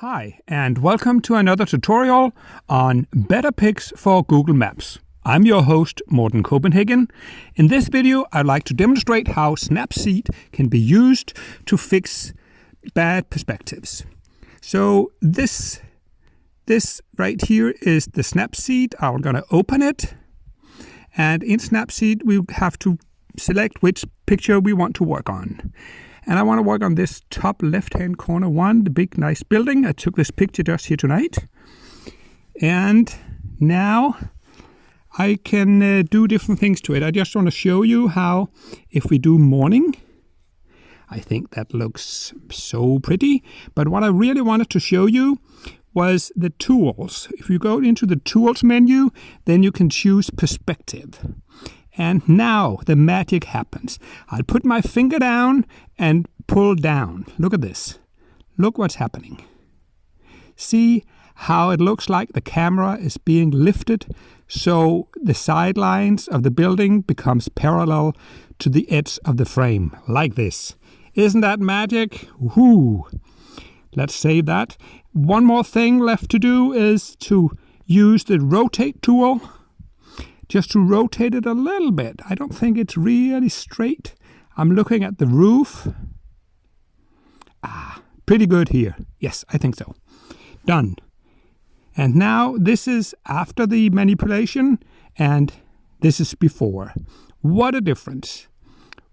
Hi, and welcome to another tutorial on Better Pics for Google Maps. I'm your host, Morten Copenhagen. In this video, I'd like to demonstrate how Snapseed can be used to fix bad perspectives. So this right here is the Snapseed. I'm going to open it. And in Snapseed, we have to select which picture we want to work on. And I want to work on this top left-hand corner one, the big nice building. I took this picture just here tonight. And now I can do different things to it. I just want to show you how, if we do morning, I think that looks so pretty. But what I really wanted to show you was the tools. If you go into the tools menu, then you can choose perspective. And now the magic happens. I'll put my finger down and pull down. Look at this. Look what's happening. See how it looks like the camera is being lifted so the sidelines of the building becomes parallel to the edge of the frame, like this. Isn't that magic? Woohoo! Let's save that. One more thing left to do is to use the rotate tool. Just to rotate it a little bit. I don't think it's really straight. I'm looking at the roof. Pretty good here. Yes, I think so. Done. And now this is after the manipulation and this is before. What a difference.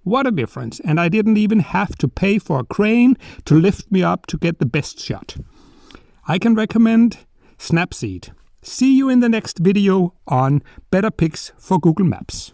What a difference. And I didn't even have to pay for a crane to lift me up to get the best shot. I can recommend Snapseed. See you in the next video on Better Pics for Google Maps.